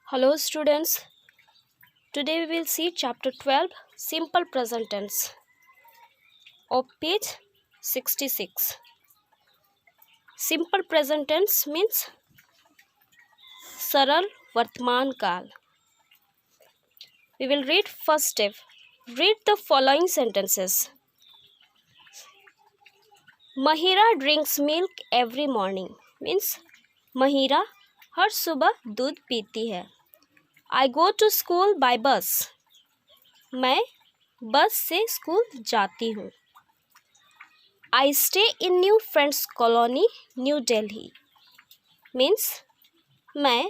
Hello students, today we will see chapter 12 simple present tense of page 66. Simple present tense means सरल वर्तमान काल. We will read first step. Read the following sentences. Mahira drinks milk every morning means Mahira हर सुबह दूध पीती है. I go to school by bus. मैं बस से स्कूल जाती हूँ. I stay in New Friends Colony, New Delhi. Means मैं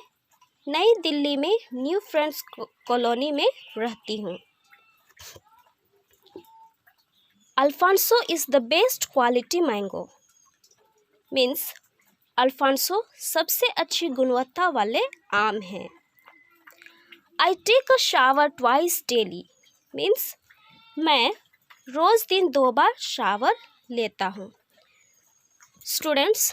नई दिल्ली में न्यू फ्रेंड्स कॉलोनी में रहती हूँ. Alphonso is the best quality mango. Means Alphonso सबसे अच्छी गुणवत्ता वाले आम हैं. I take a shower twice daily. Means मैं रोज़ दिन 2 बार शावर लेता हूँ. Students,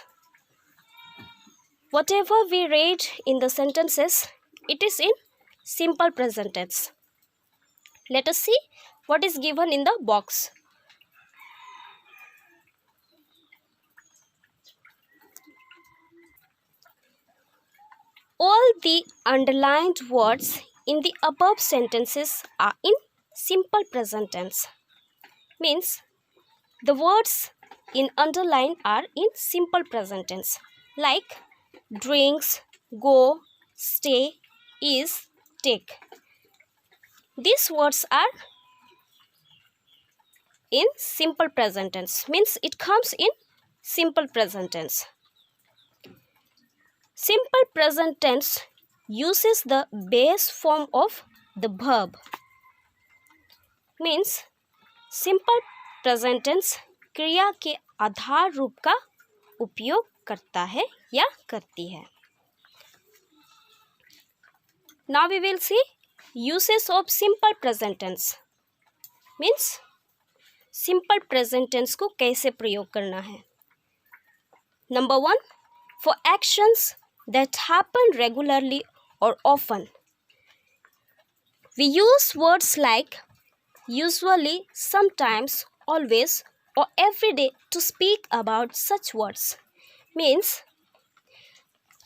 whatever we read in the sentences, it is in simple present tense. Let us see what is given in the box. All the underlined words in the above sentences are in simple present tense. Means the words in underline are in simple present tense, like drinks, go, stay, is, take. These words are in simple present tense, means it comes in simple present tense. Simple present tense uses the base form of the verb. Means simple present tense क्रिया के आधार रूप का उपयोग करता है या करती है. Now we will see uses of simple present tense. Means simple present tense को कैसे प्रयोग करना है. Number 1, for actions that happen regularly or often, we use words like usually, sometimes, always, or every day to speak about such words. Means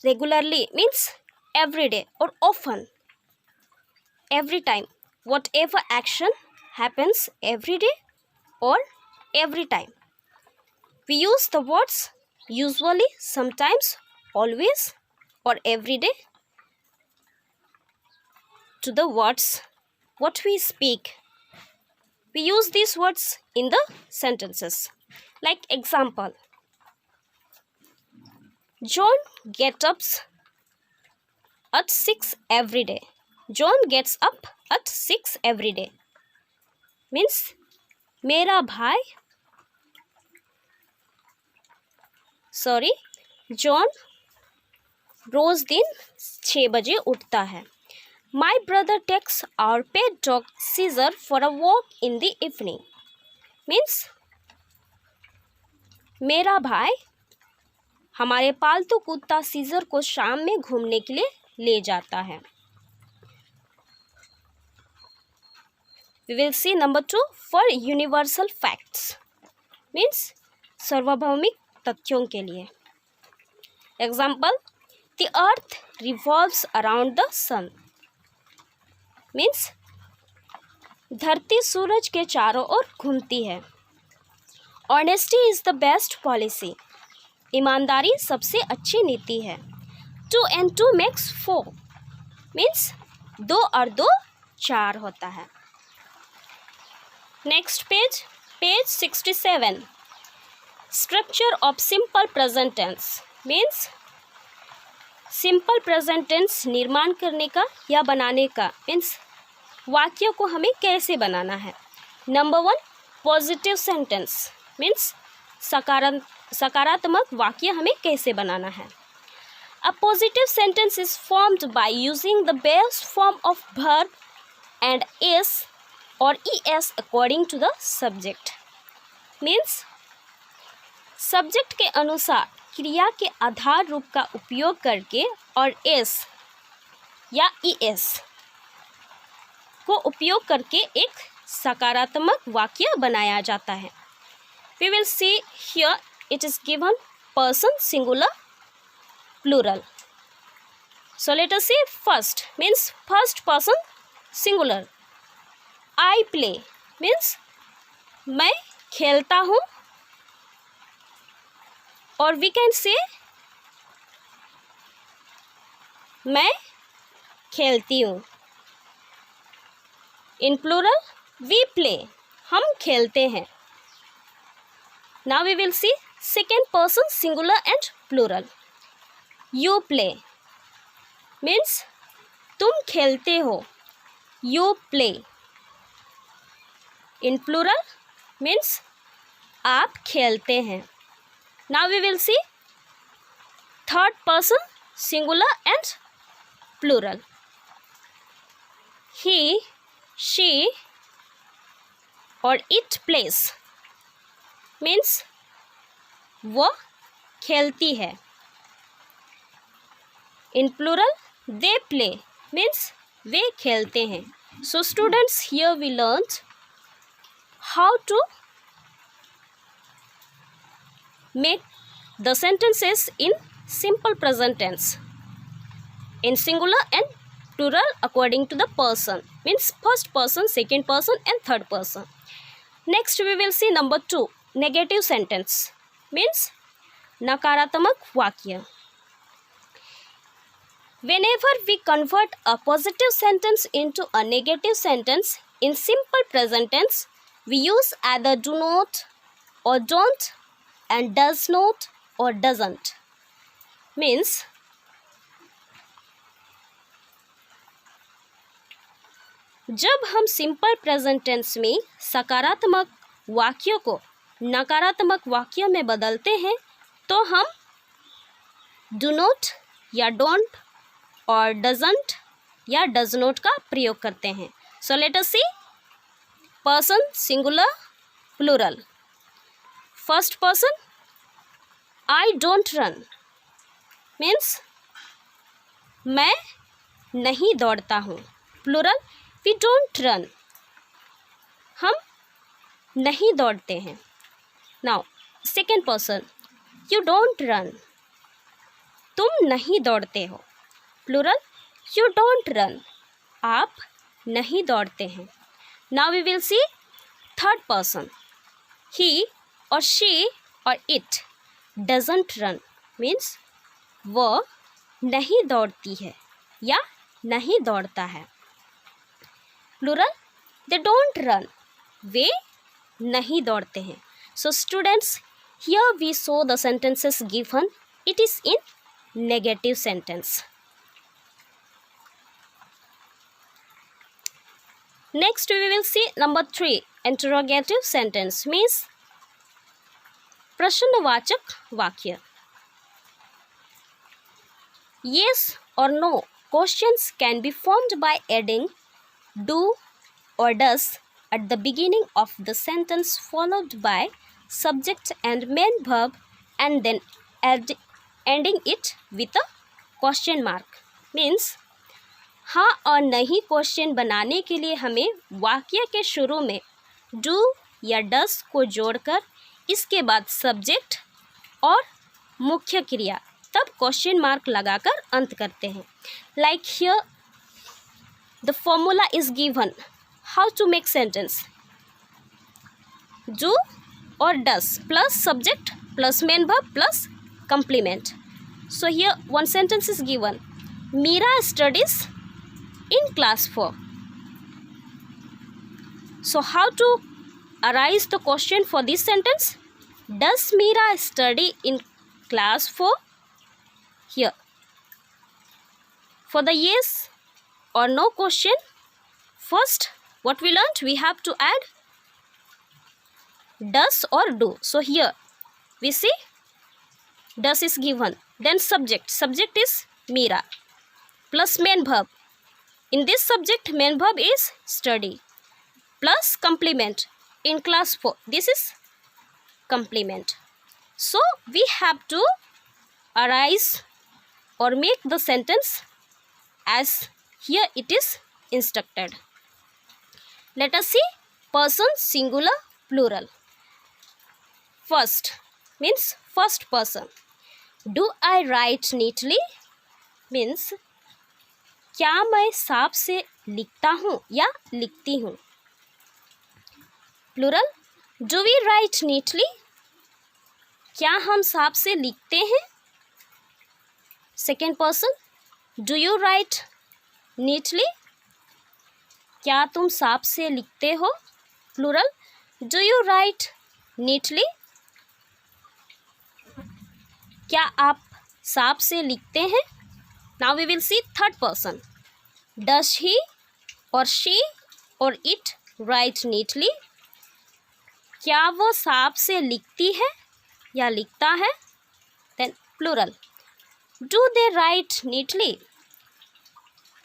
regularly means every day or often, every time, whatever action happens every day or every time. We use the words usually, sometimes, always, or every day to the words what we speak. We use these words in the sentences. Like example, John gets up at 6 every day. John gets up at 6 every day. Means मेरा भाई John रोज दिन 6 बजे उठता है. My brother takes our pet dog Caesar for a walk in the evening. Means मेरा भाई हमारे पालतू कुत्ता सीजर को शाम में घूमने के लिए ले जाता है. We will see number 2 for universal facts. Means सार्वभौमिक तथ्यों के लिए. Example, the earth revolves around the sun. Means धरती सूरज के चारों ओर घूमती है. Honesty is the best policy. ईमानदारी सबसे अच्छी नीति है. 2 and 2 makes 4. Means 2 और 2 4 होता है. Next page, page 67. Structure of simple present tense. Means simple present tense निर्माण करने का या बनाने का. Means वाक्य को हमें कैसे बनाना है. Number 1, positive sentence. Means सकारात्मक वाक्य हमें कैसे बनाना है. A positive sentence is formed by using the base form of verb and is or es according to the subject. Means subject के अनुसार क्रिया के आधार रूप का उपयोग करके और एस या ES को उपयोग करके एक सकारात्मक वाक्य बनाया जाता है. We will see here it is given person singular plural. So let us see first means first person singular. I play means मैं खेलता हूँ. और we can say मैं खेलती हूँ. In plural we play हम खेलते हैं. Now we will see second person singular and plural. You play means तुम खेलते हो. You play. In plural means आप खेलते हैं. Now we will see third person singular and plural. He, she और it plays means वो खेलती है. In plural they play means वे खेलते हैं. So students, here we learned how to make the sentences in simple present tense in singular and plural according to the person means first person, second person and third person. Next we will see number 2 negative sentence means नकारात्मक वाक्य. Whenever we convert a positive sentence into a negative sentence in simple present tense, we use either do not or don't and does not or doesn't. Means जब हम simple present tense में सकारात्मक वाक्यों को नकारात्मक वाक्यों में बदलते हैं तो हम डू नॉट या डोंट और डजंट या डज नॉट का प्रयोग करते हैं. So let us see person singular plural. First person I don't run means मैं नहीं दौड़ता हूँ. प्लूरल वी डोंट रन हम नहीं दौड़ते हैं. Now second person you don't run तुम नहीं दौड़ते हो. प्लूरल यू डोंट रन आप नहीं दौड़ते हैं. Now we will see third person he और शी और इट डजंट रन मीन्स वो नहीं दौड़ती है या नहीं दौड़ता है. प्लूरल दे डोंट रन वे नहीं दौड़ते हैं. So students, here we saw the sentences given. It is in negative sentence. Next we will see number 3 interrogative sentence means प्रश्नवाचक वाक्य. Yes or no questions can be formed by adding do or does at the beginning of the sentence followed by subject and main verb and then ending it with a question mark. means हाँ और नहीं question बनाने के लिए हमें वाक्य के शुरू में डू या डस को जोड़कर इसके बाद सब्जेक्ट और मुख्य क्रिया तब क्वेश्चन मार्क लगाकर अंत करते हैं. Like here the formula is given how to make sentence. Do और does plus subject plus main verb plus complement. So here one sentence is given Meera studies in class 4. So how to arise the question for this sentence? Does Meera study in class 4? Here for the yes or no question, first what we learnt, we have to add does or do. So here we see does is given, then subject is Meera plus main verb. In this subject main verb is study plus complement in class 4. This is complement. So we have to arise or make the sentence as Here it is instructed. Let us see person singular plural. First means first person. Do I write neatly? Means क्या मैं साफ से लिखता हूँ या लिखती हूँ. Plural. Do we write neatly? क्या हम साफ से लिखते हैं? Second person. Do you write neatly? क्या तुम साफ से लिखते हो? Plural. Do you write neatly? क्या आप साफ से लिखते हैं? Now we will see third person. Does he और शी और इट राइट नीटली? क्या वो साफ से लिखती है या लिखता है? Then plural. Do they write neatly?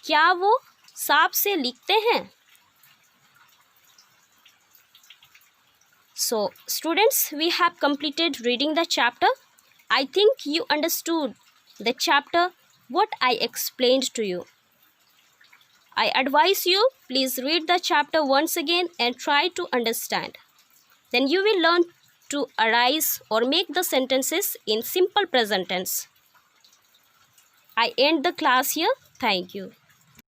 क्या वो साफ से लिखते हैं? So students, we have completed reading the chapter. I think you understood the chapter what I explained to you. I advise you, please read the chapter once again and try to understand. Then you will learn to arise or make the sentences in simple present tense. I end the class here. Thank you.